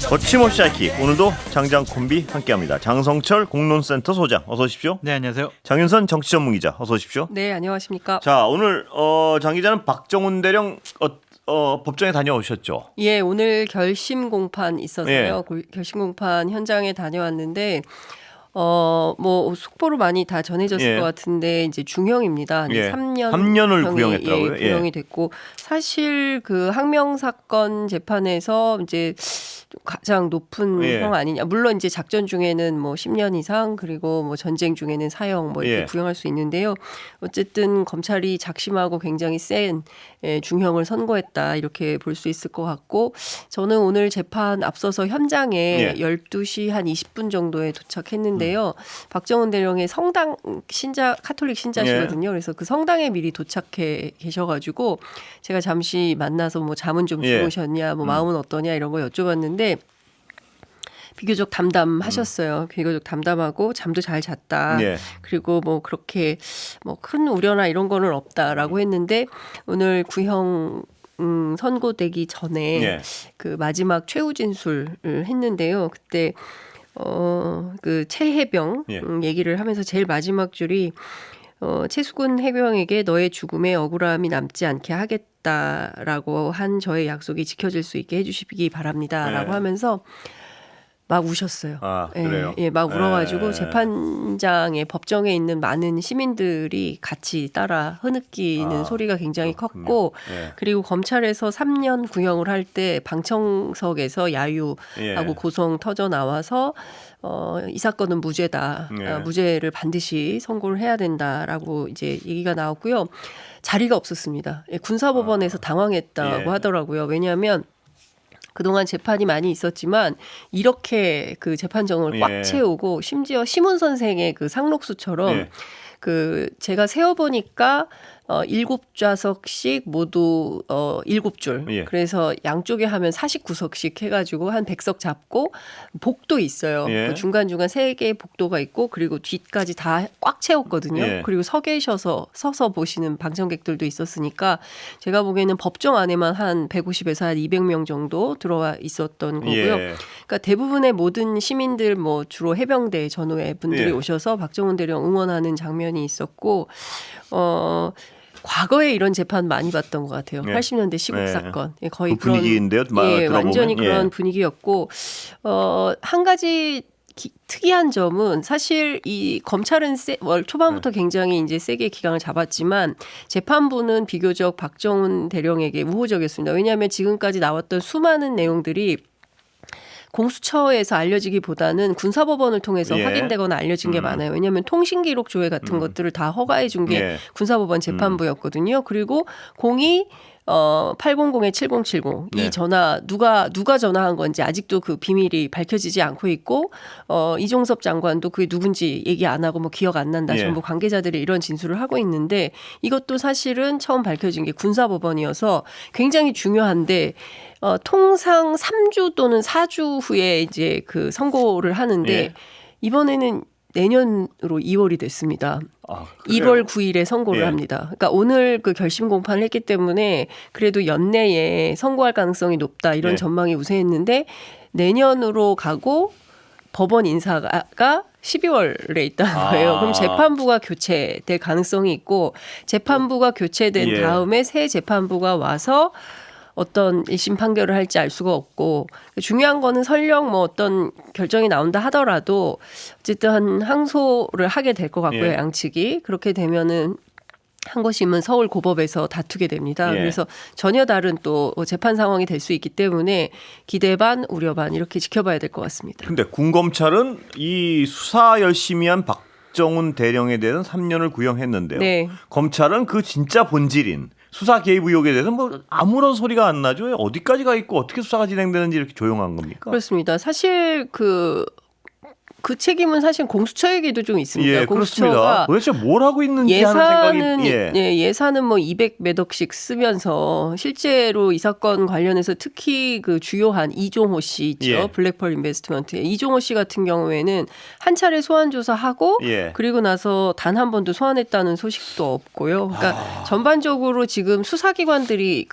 거침없이 하이킥 오늘도 장장 콤비 함께합니다. 장성철 공론센터 소장 어서 오십시오. 네, 안녕하세요. 장윤선 정치전문기자 어서 오십시오. 네, 안녕하십니까. 자, 오늘 장 기자는 박정훈 대령 법정에 다녀오셨죠? 예, 오늘 결심 공판 있어서요. 예. 결심 공판 현장에 다녀왔는데 뭐 속보로 많이 다 전해졌을 예. 것 같은데 이제 중형입니다. 예. 3년을 구형했더라고요. 예. 구형이 됐고 사실 그 항명 사건 재판에서 이제 가장 높은 예. 형 아니냐. 물론 이제 작전 중에는 뭐 10년 이상 그리고 뭐 전쟁 중에는 사형 뭐 이렇게 예. 구형할 수 있는데요. 어쨌든 검찰이 작심하고 굉장히 센 중형을 선고했다 이렇게 볼 수 있을 것 같고 저는 오늘 재판 앞서서 현장에 예. 12시 한 20분 정도에 도착했는데요. 박정훈 대령의 성당 신자 카톨릭 신자시거든요. 그래서 그 성당에 미리 도착해 계셔가지고 제가 잠시 만나서 뭐 잠은 좀 예. 주무셨냐, 뭐 마음은 어떠냐 이런 거 여쭤봤는데 비교적 담담하셨어요. 비교적 담담하고 잠도 잘 잤다. 예. 그리고 뭐 그렇게 뭐 큰 우려나 이런 거는 없다라고 했는데 오늘 구형 선고되기 전에 예. 그 마지막 최후 진술을 했는데요. 그때 그 최해병 예. 얘기를 하면서 제일 마지막 줄이 최수근 해병에게 너의 죽음에 억울함이 남지 않게 하겠다라고 한 저의 약속이 지켜질 수 있게 해주시기 바랍니다라고 네. 하면서 막 우셨어요. 아, 그래요? 예, 막 울어가지고 예. 재판장에 법정에 있는 많은 시민들이 같이 따라 흐느끼는 소리가 굉장히 그렇군요. 컸고 예. 그리고 검찰에서 3년 구형을 할 때 방청석에서 야유하고 예. 고성 터져 나와서 이 사건은 무죄다. 예. 무죄를 반드시 선고를 해야 된다라고 이제 얘기가 나왔고요. 자리가 없었습니다. 예, 군사법원에서 당황했다고 예. 하더라고요. 왜냐하면 그동안 재판이 많이 있었지만 이렇게 그 재판정을 꽉 예. 채우고 심지어 시문 선생의 그 상록수처럼 예. 그 제가 세어보니까 7좌석씩 모두 7줄. 예. 그래서 양쪽에 하면 49석씩 해가지고 한 100석 잡고 복도 있어요. 예. 그 중간중간 3개의 복도가 있고 그리고 뒤까지 다 꽉 채웠거든요. 예. 그리고 서서 보시는 방청객들도 있었으니까 제가 보기에는 법정 안에만 한 150에서 한 200명 정도 들어와 있었던 거고요. 예. 그러니까 대부분의 모든 시민들 뭐 주로 해병대 전후에 분들이 예. 오셔서 박정훈 대령 응원하는 장면이 있었고 과거에 이런 재판 많이 봤던 것 같아요. 예. 80년대 시국 예. 사건. 예, 거의 그 분위기인데요. 그런 완전히 들어보면. 그런 예. 분위기였고 한 가지 특이한 점은 사실 이 검찰은 초반부터 굉장히 이제 세게 기강을 잡았지만 재판부는 비교적 박정훈 대령에게 우호적이었습니다. 왜냐하면 지금까지 나왔던 수많은 내용들이 공수처에서 알려지기보다는 군사법원을 통해서 예. 확인되거나 알려진 게 많아요. 왜냐하면 통신기록 조회 같은 것들을 다 허가해 준 게 예. 군사법원 재판부였거든요. 그리고 800-7070 네. 이 전화 누가 전화한 건지 아직도 그 비밀이 밝혀지지 않고 있고 이종섭 장관도 그게 누군지 얘기 안 하고 뭐 기억 안 난다. 예. 전부 관계자들이 이런 진술을 하고 있는데 이것도 사실은 처음 밝혀진 게 군사법원이어서 굉장히 중요한데 통상 3주 또는 4주 후에 이제 그 선고를 하는데 예. 이번에는 내년으로 2월이 됐습니다. 아, 그래요? 1월 9일에 선고를 예. 합니다. 그러니까 오늘 그 결심 공판을 했기 때문에 그래도 연내에 선고할 가능성이 높다 이런 예. 전망이 우세했는데 내년으로 가고 법원 인사가 12월에 있다는 거예요. 그럼 재판부가 교체될 가능성이 있고 재판부가 교체된 예. 다음에 새 재판부가 와서 어떤 1심 판결을 할지 알 수가 없고 중요한 거는 설령 뭐 어떤 결정이 나온다 하더라도 어쨌든 항소를 하게 될 것 같고요. 예. 양측이. 그렇게 되면은 항고심은 서울 고법에서 다투게 됩니다. 예. 그래서 전혀 다른 또 재판 상황이 될 수 있기 때문에 기대 반 우려 반 이렇게 지켜봐야 될 것 같습니다. 근데 군검찰은 이 수사 열심히 한 박정훈 대령에 대해서는 3년을 구형했는데요. 네. 검찰은 그 진짜 본질인 수사 개입 의혹에 대해서 뭐 아무런 소리가 안 나죠. 어디까지 가 있고 어떻게 수사가 진행되는지 이렇게 조용한 겁니까? 그렇습니다. 사실 그 그 책임은 사실 공수처에게도 좀 있습니다. 예, 그렇습니다. 공수처가 도대체 뭘 하고 있는지 하는 생각이 예산은 뭐 200몇 억씩 쓰면서 실제로 이 사건 관련해서 특히 그 주요한 이종호 씨 있죠. 예. 블랙펄 인베스트먼트의 이종호 씨 같은 경우에는 한 차례 소환 조사하고 예. 그리고 나서 단 한 번도 소환했다는 소식도 없고요. 그러니까 전반적으로 지금 수사기관들이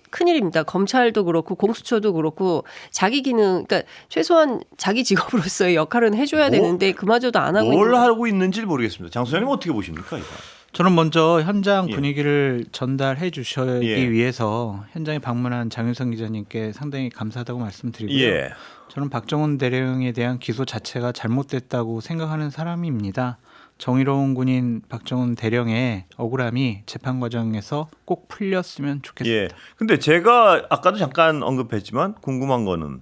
큰일입니다. 검찰도 그렇고 공수처도 그렇고 자기 기능, 그러니까 최소한 자기 직업으로서의 역할은 해줘야 되는데 그마저도 안 하고 있는 뭘 하고 있는지 모르겠습니다. 장 소장님 어떻게 보십니까? 이거? 저는 먼저 현장 예. 분위기를 전달해 주시기 예. 위해서 현장에 방문한 장윤성 기자님께 상당히 감사하다고 말씀드리고요. 예. 저는 박정훈 대령에 대한 기소 자체가 잘못됐다고 생각하는 사람입니다. 정의로운 군인 박정훈 대령의 억울함이 재판 과정에서 꼭 풀렸으면 좋겠습니다. 예. 근데 제가 아까도 잠깐 언급했지만 궁금한 거는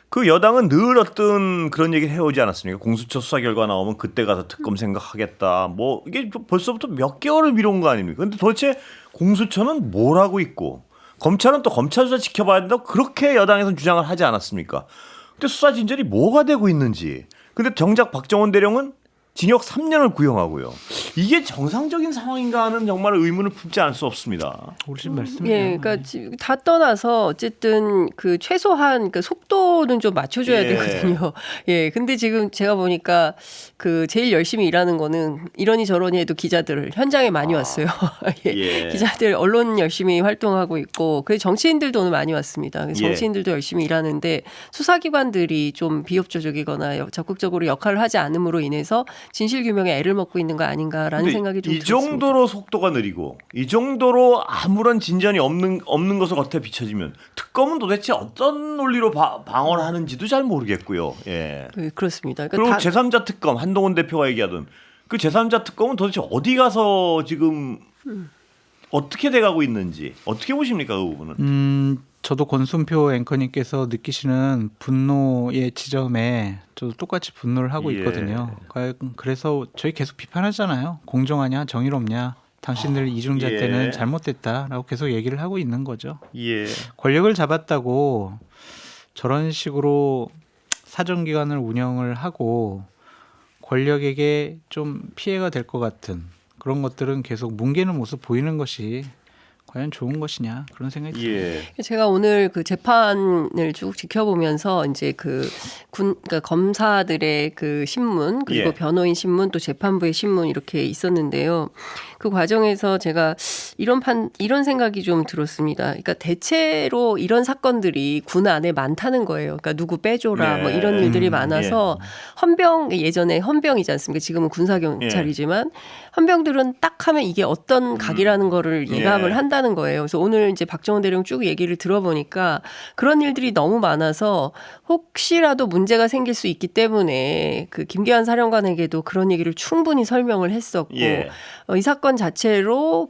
그 여당은 늘 어떤 그런 얘기를 해오지 않았습니까? 공수처 수사 결과 나오면 그때 가서 특검 생각하겠다. 뭐 이게 벌써부터 몇 개월을 미룬 거 아닙니까? 근데 도대체 공수처는 뭘 하고 있고 검찰은 또 검찰 수사 지켜봐야 된다고 그렇게 여당에서는 주장을 하지 않았습니까? 근데 수사 진전이 뭐가 되고 있는지. 근데 정작 박정훈 대령은 징역 3년을 구형하고요. 이게 정상적인 상황인가 하는 정말 의문을 품지 않을 수 없습니다. 옳은 말씀이에요. 예, 그러니까 다 떠나서 어쨌든 그 최소한 그 속도는 좀 맞춰줘야 예. 되거든요. 예, 근데 지금 제가 보니까 그 제일 열심히 일하는 거는 이러니 저러니 해도 기자들 현장에 많이 왔어요. 예. 예. 기자들 언론 열심히 활동하고 있고, 그 정치인들도 오늘 많이 왔습니다. 그래서 예. 정치인들도 열심히 일하는데 수사기관들이 좀 비협조적이거나 적극적으로 역할을 하지 않음으로 인해서 진실 규명에 애를 먹고 있는 거 아닌가라는 생각이 좀 이 들었습니다. 정도로 속도가 느리고 이 정도로 아무런 진전이 없는 것을 겉에 비춰지면 특검은 도대체 어떤 논리로 방어를 하는지도 잘 모르겠고요. 예. 그렇습니다. 그리고 그러니까 제3자 특검 한동훈 대표가 얘기하던 그 제3자 특검은 도대체 어디 가서 지금 어떻게 돼가고 있는지 어떻게 보십니까 그 부분은? 저도 권순표 앵커님께서 느끼시는 분노의 지점에 저도 똑같이 분노를 하고 예. 있거든요. 그래서 저희 계속 비판하잖아요. 공정하냐, 정의롭냐, 당신들 이중자 예. 때는 잘못됐다라고 계속 얘기를 하고 있는 거죠. 예. 권력을 잡았다고 저런 식으로 사정기관을 운영을 하고 권력에게 좀 피해가 될 것 같은 그런 것들은 계속 뭉개는 모습 보이는 것이 과연 좋은 것이냐 그런 생각이 듭니다. 예. 제가 오늘 그 재판을 쭉 지켜보면서 이제 그러니까 검사들의 그 신문 그리고 예. 변호인 신문 또 재판부의 신문 이렇게 있었는데요. 그 과정에서 제가 이런 생각이 좀 들었습니다. 그러니까 대체로 이런 사건들이 군 안에 많다는 거예요. 그러니까 누구 빼줘라 네. 뭐 이런 일들이 많아서 예전에 헌병이지 않습니까? 지금은 군사경찰이지만 헌병들은 딱 하면 이게 어떤 각이라는 거를 예감을 한다는 거예요. 그래서 오늘 이제 박정훈 대령 쭉 얘기를 들어보니까 그런 일들이 너무 많아서 혹시라도 문제가 생길 수 있기 때문에 그 김계환 사령관에게도 그런 얘기를 충분히 설명을 했었고 예. 이 사건 자체로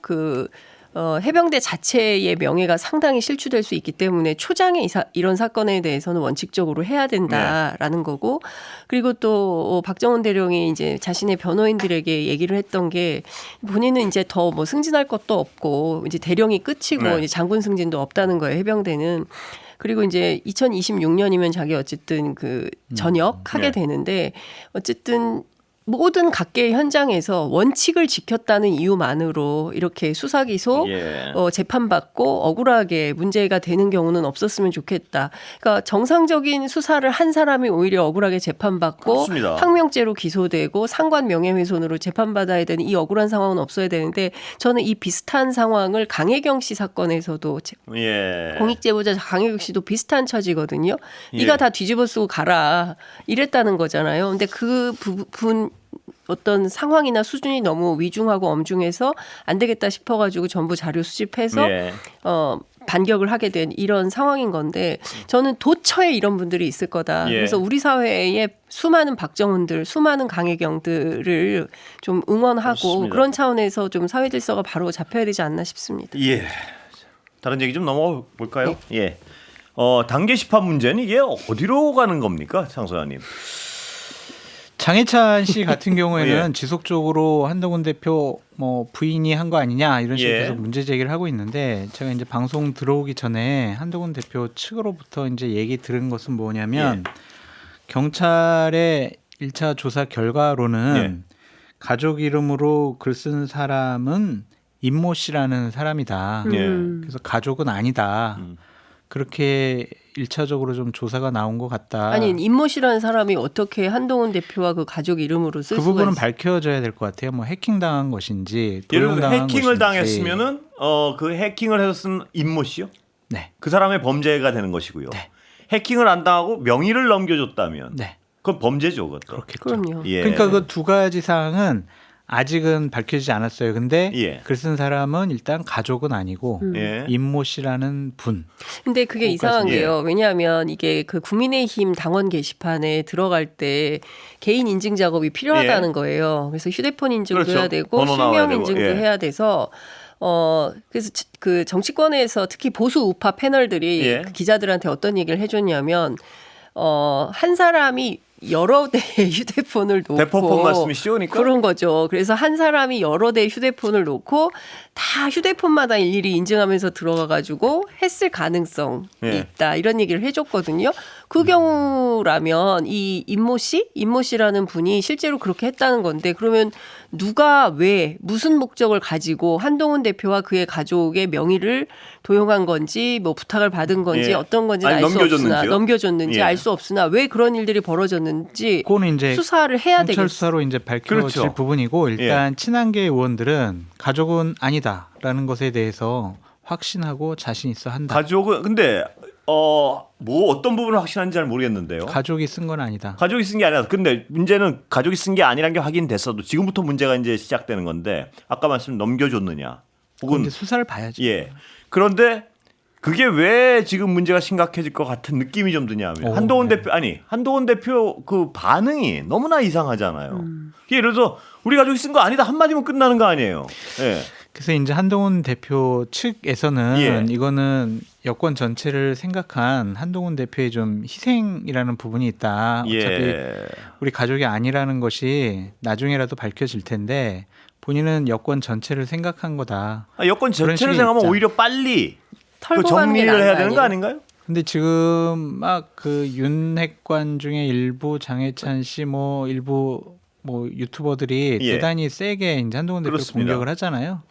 해병대 자체의 명예가 상당히 실추될 수 있기 때문에 초장에 이런 사건에 대해서는 원칙적으로 해야 된다라는 거고, 그리고 또 박정훈 대령이 이제 자신의 변호인들에게 얘기를 했던 게 본인은 이제 더 뭐 승진할 것도 없고 이제 대령이 끝이고 이제 장군 승진도 없다는 거예요, 해병대는. 그리고 이제 2026년이면 자기 어쨌든 그 전역하게 되는데 어쨌든 모든 각계의 현장에서 원칙을 지켰다는 이유만으로 이렇게 수사 기소, 재판받고 억울하게 문제가 되는 경우는 없었으면 좋겠다. 그러니까 정상적인 수사를 한 사람이 오히려 억울하게 재판받고 그렇습니다. 항명죄로 기소되고 상관 명예훼손으로 재판받아야 되는 이 억울한 상황은 없어야 되는데 저는 이 비슷한 상황을 강혜경 씨 사건에서도 공익제보자 강혜경 씨도 비슷한 처지거든요. 네가 다 뒤집어 쓰고 가라 이랬다는 거잖아요. 근데 그 부분 어떤 상황이나 수준이 너무 위중하고 엄중해서 안 되겠다 싶어가지고 전부 자료 수집해서 반격을 하게 된 이런 상황인 건데 저는 도처에 이런 분들이 있을 거다. 그래서 우리 사회에 수많은 박정훈들, 수많은 강혜경들을 좀 응원하고 그렇습니다. 그런 차원에서 좀 사회 질서가 바로 잡혀야 되지 않나 싶습니다. 예. 다른 얘기 좀 넘어가 볼까요? 예. 단계 심판 문제는 이게 어디로 가는 겁니까, 장 소장님? 장해찬 씨 같은 경우에는 지속적으로 한동훈 대표 뭐 부인이 한 거 아니냐 이런 식으로 계속 문제 제기를 하고 있는데 제가 이제 방송 들어오기 전에 한동훈 대표 측으로부터 이제 얘기 들은 것은 뭐냐면 경찰의 1차 조사 결과로는 가족 이름으로 글 쓴 사람은 임모 씨라는 사람이다. 그래서 가족은 아니다. 그렇게 1차적으로 좀 조사가 나온 것 같다. 아니 임모 씨라는 사람이 어떻게 한동훈 대표와 그 가족 이름으로 쓸 그 수가 부분은 있어? 밝혀져야 될 것 같아요. 뭐 해킹 당한 것인지, 예를 들어 도용당한 해킹을 것인지. 당했으면은 그 해킹을 해서 쓴 임모 씨요? 네, 그 사람의 범죄가 되는 것이고요. 네. 해킹을 안 당하고 명의를 넘겨줬다면 네, 그건 범죄죠, 그것도. 그렇겠죠. 그럼요. 예. 그러니까 그 두 가지 사항은 아직은 밝혀지지 않았어요. 근데 예. 글 쓴 사람은 일단 가족은 아니고 예. 임모 씨라는 분. 근데 그게 그것까지. 이상한 게요. 왜냐하면 이게 그 국민의힘 당원 게시판에 들어갈 때 개인 인증 작업이 필요하다는 거예요. 그래서 휴대폰 인증도 그렇죠. 해야 되고 번호 나와야 실명 되고, 인증도 예. 해야 돼서 그래서 그 정치권에서 특히 보수 우파 패널들이 예. 그 기자들한테 어떤 얘기를 해줬냐면 한 사람이 여러 대의 휴대폰을 놓고 대포폰 말씀이시죠, 그러니까? 그런 거죠. 그래서 한 사람이 여러 대의 휴대폰을 놓고 다 휴대폰마다 일일이 인증하면서 들어가가지고 했을 가능성이 예. 있다 이런 얘기를 해줬거든요. 그 경우라면 이 임모 씨라는 분이 실제로 그렇게 했다는 건데 그러면 누가 왜 무슨 목적을 가지고 한동훈 대표와 그의 가족의 명의를 도용한 건지 뭐 부탁을 받은 건지 예. 어떤 건지는 아니, 알 수 없으나 넘겨줬는지요? 넘겨줬는지 예. 알 수 없으나 왜 그런 일들이 벌어졌는지 그거는 이제 수사를 해야 경찰 되겠어요. 수사로 이제 밝혀질 그렇죠. 부분이고 일단 친한계 의원들은 가족은 아니다라는 것에 대해서 확신하고 자신 있어 한다. 가족은 근데 뭐 어떤 부분을 확신한지 잘 모르겠는데요. 가족이 쓴 건 아니다. 가족이 쓴 게 아니라 근데 문제는 가족이 쓴 게 아니란 게 확인됐어도 지금부터 문제가 이제 시작되는 건데 아까 말씀 넘겨줬느냐 혹은 근데 수사를 봐야죠. 예 그런데 그게 왜 지금 문제가 심각해질 것 같은 느낌이 좀 드냐면 한동훈 대표 그 반응이 너무나 이상하잖아요. 예를 들어서 우리 가족이 쓴 거 아니다 한마디면 끝나는 거 아니에요. 예. 그래서 이제 한동훈 대표 측에서는 예. 이거는 여권 전체를 생각한 한동훈 대표의 좀 희생이라는 부분이 있다. 어차피 예. 우리 가족이 아니라는 것이 나중에라도 밝혀질 텐데 본인은 여권 전체를 생각한 거다. 여권 그런 전체를 식의 생각하면 입장. 오히려 빨리 그 털고 가는 게 정리를 나은 해야 거 되는 거 아니에요? 아닌가요? 근데 지금 막 그 윤핵관 중에 일부 장해찬 씨 뭐 일부 뭐 유튜버들이 예. 대단히 세게 이제 한동훈 대표 그렇습니다. 공격을 하잖아요.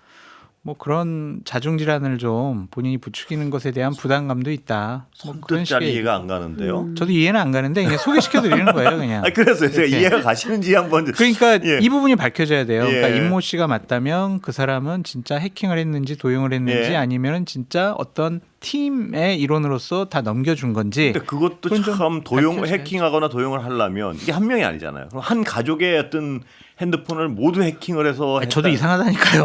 뭐 그런 자중질환을 좀 본인이 부추기는 것에 대한 부담감도 있다. 뭐 그런 뜻잘 식의 이해가 안 가는데요. 저도 이해는 안 가는데 그냥 소개시켜 드리는 거예요, 그냥. 그래서 제가 이렇게. 이해가 가시는지 한번 그러니까 예. 이 부분이 밝혀져야 돼요. 그러니까 예. 임모 씨가 맞다면 그 사람은 진짜 해킹을 했는지 도용을 했는지 예. 아니면은 진짜 어떤 팀의 일원으로서 다 넘겨준 건지. 근데 그것도 그건 좀 참 밝혀져야지. 해킹하거나 도용을 하려면 이게 한 명이 아니잖아요. 그럼 한 가족의 어떤 핸드폰을 모두 해킹을 해서 저도 했다. 이상하다니까요.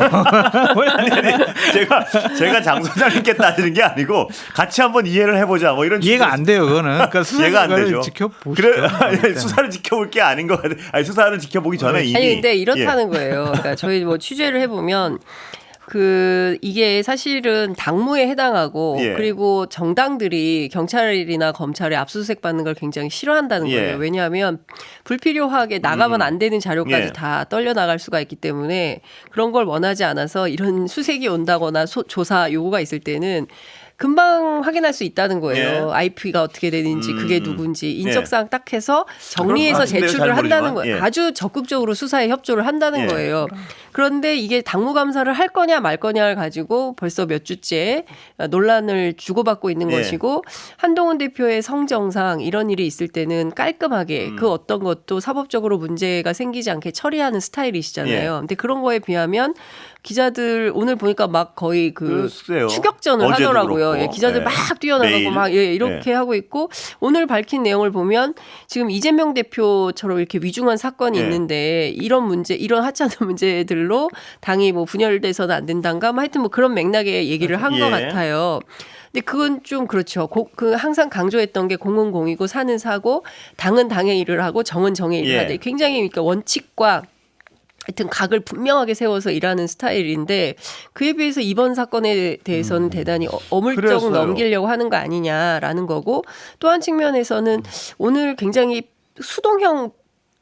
제가 장 소장님께 따지는 게 아니고 같이 한번 이해를 해보자 뭐 이런 이해가 취지에서. 안 돼요, 그거는. 그러니까 이해가 안 수사를 되죠. 지켜보시죠. 그래 아니, 수사를 지켜볼 게 아닌 것 같아요. 아니, 수사를 지켜보기 전에 이미 아니 근데 이렇다는 예. 거예요. 그러니까 저희 뭐 취재를 해보면 이게 사실은 당무에 해당하고 예. 그리고 정당들이 경찰이나 검찰에 압수수색 받는 걸 굉장히 싫어한다는 예. 거예요. 왜냐하면 불필요하게 나가면 안 되는 자료까지 예. 다 떨려 나갈 수가 있기 때문에 그런 걸 원하지 않아서 이런 수색이 온다거나 조사 요구가 있을 때는 금방 확인할 수 있다는 거예요. 예. IP가 어떻게 되는지 그게 누군지 예. 인적사항 딱 해서 그런 정리해서 것 같은데요, 제출을 잘 한다는 모르지만. 거예요. 예. 아주 적극적으로 수사에 협조를 한다는 예. 거예요. 그런데 이게 당무감사를 할 거냐 말 거냐를 가지고 벌써 몇 주째 논란을 주고받고 있는 예. 것이고 한동훈 대표의 성정상 이런 일이 있을 때는 깔끔하게 그 어떤 것도 사법적으로 문제가 생기지 않게 처리하는 스타일이시잖아요. 예. 근데 그런 거에 비하면 기자들 오늘 보니까 막 거의 글쎄요. 추격전을 어제도 하더라고요. 그렇고. 예, 기자들 예. 막 뛰어나가고 매일. 막 이렇게 하고 있고 오늘 밝힌 내용을 보면 지금 이재명 대표처럼 이렇게 위중한 사건이 예. 있는데 이런 문제, 이런 하찮은 문제들로 당이 뭐 분열돼서는 안 된단가, 뭐 하여튼 뭐 그런 맥락의 얘기를 한 것 예. 같아요. 근데 그건 좀 그렇죠. 그 항상 강조했던 게 공은 공이고 사는 사고, 당은 당의 일을 하고 정은 정의 일을 예. 하되 굉장히 그러니까 원칙과 하여튼 각을 분명하게 세워서 일하는 스타일인데 그에 비해서 이번 사건에 대해서는 대단히 어물쩍 그래서요. 넘기려고 하는 거 아니냐라는 거고 또 한 측면에서는 오늘 굉장히 수동형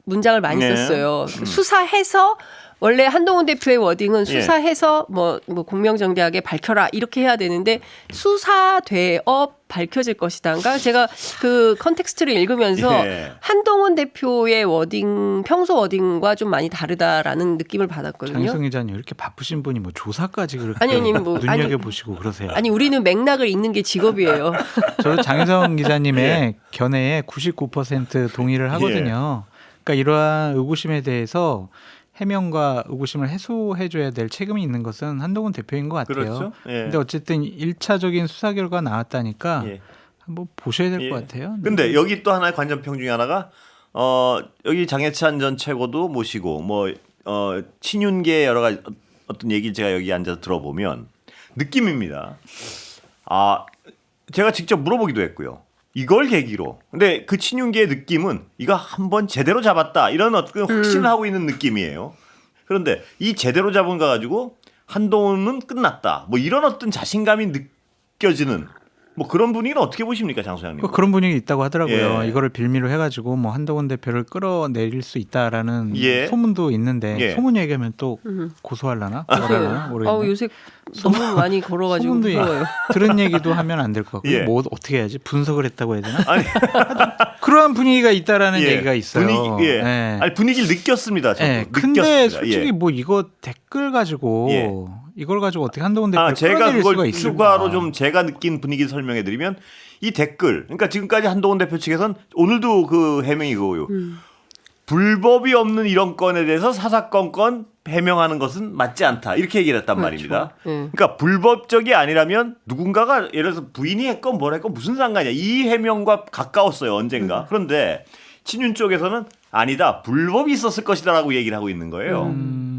문장을 많이 네. 썼어요. 수사해서 원래 한동훈 대표의 워딩은 수사해서 뭐 공명정대하게 밝혀라 이렇게 해야 되는데 수사되어 밝혀질 것이다. 그러니까 제가 그 컨텍스트를 읽으면서 예. 한동훈 대표의 워딩 평소 워딩과 좀 많이 다르다라는 느낌을 받았거든요. 장희성 기자님 이렇게 바쁘신 분이 뭐 조사까지 그렇게 아니, 뭐, 눈여겨 보시고 그러세요. 아니 우리는 맥락을 읽는 게 직업이에요. 저도 장희성 기자님의 견해에 99% 동의를 하거든요. 그러니까 이러한 의구심에 대해서 해명과 의구심을 해소해줘야 될 책임이 있는 것은 한동훈 대표인 것 같아요. 그렇죠. 예. 근데 어쨌든 1차적인 수사 결과 나왔다니까 예. 한번 보셔야 될 예. 것 같아요. 근데 여기 또 하나의 관전평 중에 하나가 여기 장해찬 전 최고도 모시고 친윤계 여러 가지 어떤 얘기를 제가 여기 앉아서 들어보면 느낌입니다. 제가 직접 물어보기도 했고요. 이걸 계기로. 근데 그 친윤계의 느낌은 이거 한번 제대로 잡았다. 이런 어떤 확신을 하고 있는 느낌이에요. 그런데 이 제대로 잡은 거 가지고 한동훈은 끝났다. 뭐 이런 어떤 자신감이 느껴지는 뭐 그런 분위기는 어떻게 보십니까, 장 소장님? 그런 분위기 있다고 하더라고요. 예. 이거를 빌미로 해가지고 뭐 한동훈 대표를 끌어내릴 수 있다라는 예. 소문도 있는데 예. 소문 얘기하면 또 고소하려나? 뭐라나 모르겠네. 요새 너무 많이 걸어가지고 소문도 무서워요. 들은 얘기도 하면 안 될 것 같고 예. 뭐 어떻게 해야지? 분석을 했다고 해야 되나? 아니, 그런 분위기가 있다라는 예. 얘기가 있어요. 예. 아니, 분위기를 느꼈습니다. 저도. 예. 근데 느꼈습니다. 솔직히 예. 뭐 이거 댓글 가지고 예. 이걸 가지고 어떻게 한동훈 대표를 제가 끌어내릴 수가 그걸 있을까? 추가로 좀 제가 느낀 분위기를 설명해 드리면 이 댓글, 그러니까 지금까지 한동훈 대표 측에서는 오늘도 그 해명이 그거요. 불법이 없는 이런 건에 대해서 사사건건 해명하는 것은 맞지 않다. 이렇게 얘기를 했단 그렇죠. 말입니다. 예. 그러니까 불법적이 아니라면 누군가가 예를 들어서 부인이 했건 뭘 했건 무슨 상관이야. 이 해명과 가까웠어요. 언젠가. 그런데 친윤 쪽에서는 아니다. 불법이 있었을 것이다라고 얘기를 하고 있는 거예요.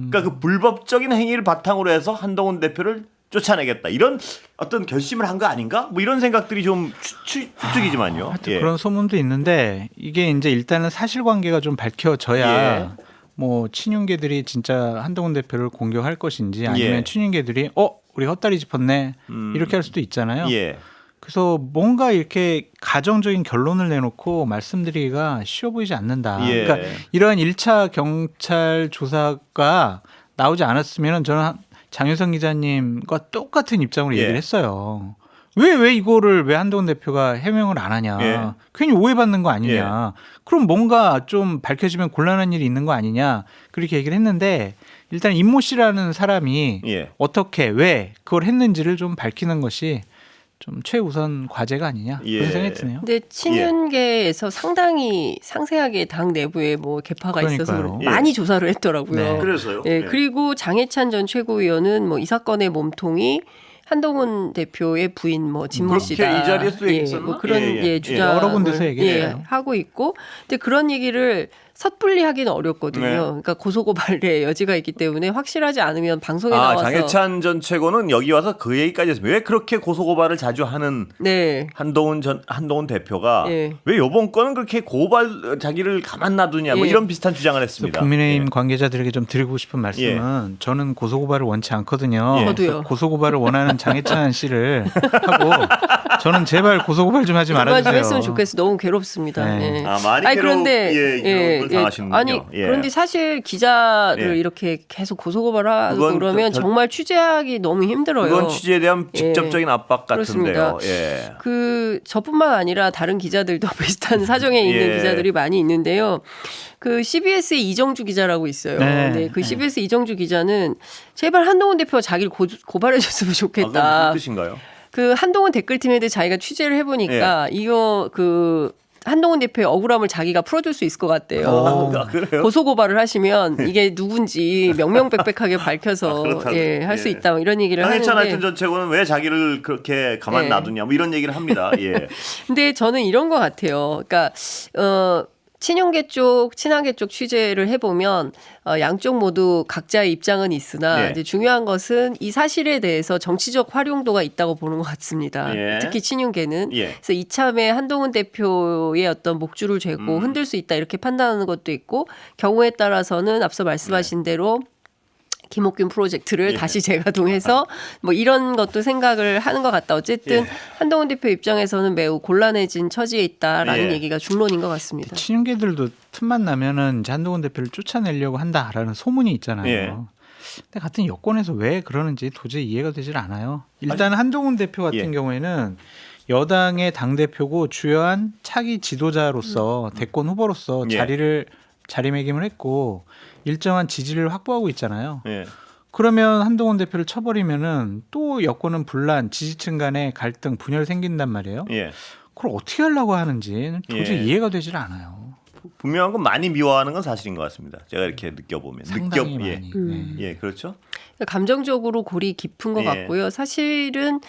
그러니까 그 불법적인 행위를 바탕으로 해서 한동훈 대표를 쫓아내겠다. 이런 어떤 결심을 한 거 아닌가? 뭐 이런 생각들이 좀 추측이지만요. 하여튼 예. 그런 소문도 있는데 이게 이제 일단은 사실관계가 좀 밝혀져야 예. 뭐 친윤계들이 진짜 한동훈 대표를 공격할 것인지 아니면 예. 친윤계들이 우리 헛다리 짚었네 이렇게 할 수도 있잖아요. 예. 그래서 뭔가 이렇게 가정적인 결론을 내놓고 말씀드리기가 쉬워 보이지 않는다. 예. 그러니까 이러한 1차 경찰 조사가 나오지 않았으면 저는 장윤성 기자님과 똑같은 입장으로 예. 얘기를 했어요. 왜 이거를 왜 한동훈 대표가 해명을 안 하냐. 예. 괜히 오해받는 거 아니냐. 그럼 뭔가 좀 밝혀지면 곤란한 일이 있는 거 아니냐. 그렇게 얘기를 했는데 일단 임모 씨라는 사람이 예. 어떻게 왜 그걸 했는지를 좀 밝히는 것이 좀 최우선 과제가 아니냐 예. 그런 생각이 드네요. 근데 친윤계에서 상당히 상세하게 당 내부에 뭐 개파가 있어서 그러니까요. 많이 조사를 했더라고요. 네. 그래서요. 예, 그리고 장해찬 전 최고위원은 뭐 이 사건의 몸통이 한동훈 대표의 부인 뭐 진모 그렇게 씨다. 이 자리에서도 예, 얘기했었나? 뭐 그런 예, 예. 주장을 여러 군데서 얘기해요. 하고 있고, 근데 그런 얘기를 섣불리 하기는 어렵거든요. 네. 그러니까 고소고발의 여지가 있기 때문에 확실하지 않으면 방송에 나와서 장해찬 전 최고는 여기 와서 그 얘기까지 했습니다. 왜 그렇게 고소고발을 자주 하는 네. 한동훈 대표가 예. 왜 이번 건은 그렇게 자기를 가만 놔두냐 뭐 예. 이런 비슷한 주장을 했습니다. 국민의힘 관계자들에게 좀 드리고 싶은 말씀은 저는 고소고발을 원치 않거든요. 예. 저도요. 그래서 고소고발을 원하는 장해찬 씨를 하고 저는 제발 고소고발 좀 하지 그만 좀 말아주세요. 했으면 좋겠어. 너무 괴롭습니다. 네. 예. 많이 아니, 그런데 괴로움을 당하시는군요. 아니 예. 그런데 사실 기자를 예. 이렇게 계속 고소고발하고 그건 그러면 정말 취재하기 너무 힘들어요. 그건 취재에 대한 직접적인 압박 같은데요. 그렇습니다. 예. 저뿐만 아니라 다른 기자들도 비슷한 사정에 있는 예. 기자들이 많이 있는데요. 그 CBS의 이정주 기자라고 있어요. 네. 그 CBS 이정주 기자는 제발 한동훈 대표가 자기를 고발해줬으면 좋겠다. 그건 무슨 뜻인가요? 그 한동훈 댓글팀에 대해 자기가 취재를 해보니까 이거 한동훈 대표의 억울함을 자기가 풀어줄 수 있을 것 같대요. 그래요? 고소고발을 하시면 이게 누군지 명명백백하게 밝혀서 할 수 있다 이런 얘기를 장해찬 하는데. 하여튼 전 최고는 왜 자기를 그렇게 가만 예. 놔두냐 뭐 이런 얘기를 합니다. 예. 근데 저는 이런 것 같아요. 그러니까 친윤계 쪽, 친한계 쪽 취재를 해보면 양쪽 모두 각자의 입장은 있으나 예. 이제 중요한 것은 이 사실에 대해서 정치적 활용도가 있다고 보는 것 같습니다. 예. 특히 친윤계는. 예. 그래서 이참에 한동훈 대표의 어떤 목줄을 죄고 흔들 수 있다 이렇게 판단하는 것도 있고, 경우에 따라서는 앞서 말씀하신 대로 김옥균 프로젝트를 다시 재가동해서 뭐 이런 것도 생각을 하는 것 같다. 어쨌든 한동훈 대표 입장에서는 매우 곤란해진 처지에 있다라는 얘기가 중론인 것 같습니다. 친윤계들도 틈만 나면은 이제 한동훈 대표를 쫓아내려고 한다라는 소문이 있잖아요. 예. 근데 같은 여권에서 왜 그러는지 도저히 이해가 되질 않아요. 일단 한동훈 대표 같은 경우에는 여당의 당대표고 주요한 차기 지도자로서 대권 후보로서 자리매김을 했고 일정한 지지를 확보하고 있잖아요. 예. 그러면 한동훈 대표를 쳐버리면은 또 여권은 분란, 지지층 간의 갈등, 분열 생긴단 말이에요. 예. 그걸 어떻게 하려고 하는지 도저히 이해가 되질 않아요. 분명한 건 많이 미워하는 건 사실인 것 같습니다. 제가 이렇게 느껴보면. 상당히 많이. 예, 그렇죠. 감정적으로 골이 깊은 것 같고요. 사실은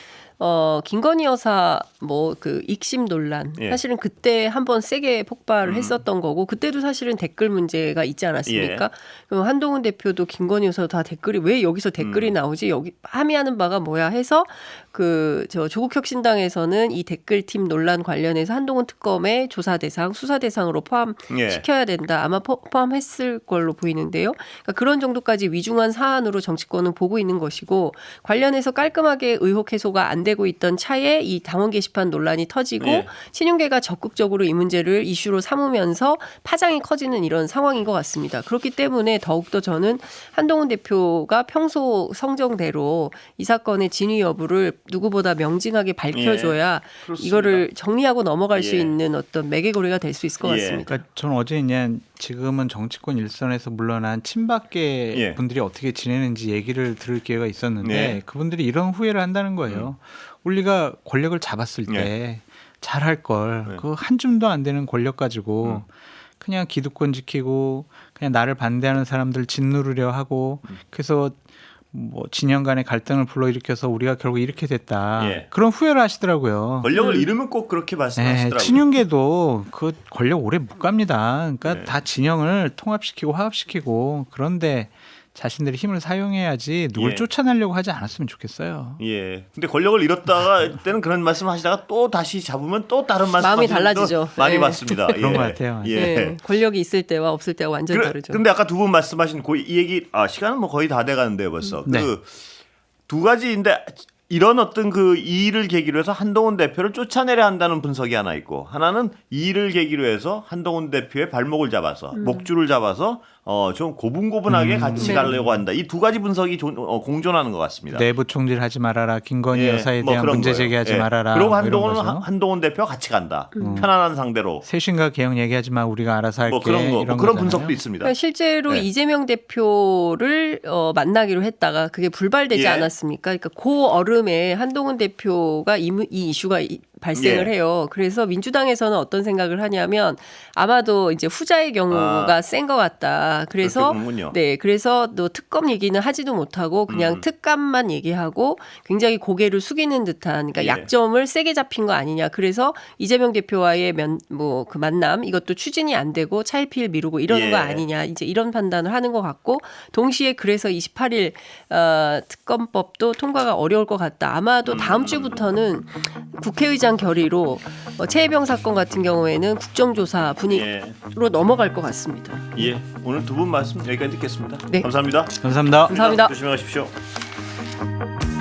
김건희 여사 뭐 그 익심 논란 사실은 그때 한번 세게 폭발을 했었던 거고 그때도 사실은 댓글 문제가 있지 않았습니까? 그럼 한동훈 대표도 김건희 여사 다 댓글이 왜 여기서 댓글이 나오지? 여기 함의하는 바가 뭐야 해서 그 저 조국혁신당에서는 이 댓글팀 논란 관련해서 한동훈 특검의 조사 대상, 수사 대상으로 포함시켜야 된다. 아마 포함했을 걸로 보이는데요. 그러니까 그런 정도까지 위중한 사안으로 정치권은 보고 있는 것이고 관련해서 깔끔하게 의혹 해소가 안 되고 있던 차에 이 당원 게시판 논란이 터지고 친윤계가 적극적으로 이 문제를 이슈로 삼으면서 파장이 커지는 이런 상황인 것 같습니다. 그렇기 때문에 더욱더 저는 한동훈 대표가 평소 성정대로 이 사건의 진위 여부를 누구보다 명징하게 밝혀줘야 이거를 정리하고 넘어갈 수 있는 어떤 매개고리가 될 수 있을 것 같습니다. 그러니까 저는 어제 그냥 지금은 정치권 일선에서 물러난 친박계 분들이 어떻게 지내는지 얘기를 들을 기회가 있었는데 그분들이 이런 후회를 한다는 거예요. 우리가 권력을 잡았을 때 잘할 걸 그 한 줌도 안 되는 권력 가지고 그냥 기득권 지키고 그냥 나를 반대하는 사람들 짓누르려 하고 그래서 뭐 진영 간의 갈등을 불러일으켜서 우리가 결국 이렇게 됐다. 그런 후회를 하시더라고요. 권력을 잃으면 꼭 그렇게 말씀하시더라고요. 친윤계도 그 권력 오래 못 갑니다. 그러니까 다 진영을 통합시키고 화합시키고 그런데 자신들이 힘을 사용해야지 누굴 쫓아내려고 하지 않았으면 좋겠어요. 예. 근데 권력을 잃었다가 때는 그런 말씀하시다가 또 다시 잡으면 또 다른 말씀 마음이 달라지죠. 많이 봤습니다. 그런 것 같아요. 권력이 있을 때와 없을 때와 완전히 다르죠. 근데 아까 두 분 말씀하신 이 얘기 시간은 뭐 거의 다 돼가는데요, 벌써. 그 두 가지인데 이런 어떤 그 이 일을 계기로 해서 한동훈 대표를 쫓아내려 한다는 분석이 하나 있고 하나는 이 일을 계기로 해서 한동훈 대표의 발목을 잡아서 목줄을 잡아서 좀 고분고분하게 같이 가려고 한다. 이 두 가지 분석이 공존하는 것 같습니다. 내부 총질하지 말아라. 김건희 여사에 대한 문제 제기하지 말아라. 그리고 한동훈 대표와 같이 간다. 편안한 상대로. 쇄신과 개혁 얘기하지 마. 우리가 알아서 할게. 그런 분석도 있습니다. 그러니까 실제로 이재명 대표를 만나기로 했다가 그게 불발되지 않았습니까? 그러니까 그 얼음에 한동훈 대표가 이 이슈가 발생을 해요. 그래서 민주당에서는 어떤 생각을 하냐면 아마도 이제 후자의 경우가 센 것 같다. 그래서 그래서 너 특검 얘기는 하지도 못하고 그냥 특감만 얘기하고 굉장히 고개를 숙이는 듯한 그러니까 약점을 세게 잡힌 거 아니냐. 그래서 이재명 대표와의 그 만남 이것도 추진이 안 되고 차일피일 미루고 이러는 거 아니냐. 이제 이런 판단을 하는 것 같고 동시에 그래서 28일 특검법도 통과가 어려울 것 같다. 아마도 다음 주부터는 국회의장 결의로 최혜병 사건 같은 경우에는 국정조사 분위기로 넘어갈 것 같습니다. 오늘 두 분 말씀 여기까지 듣겠습니다. 네. 감사합니다. 감사합니다. 감사합니다. 조심히 가십시오.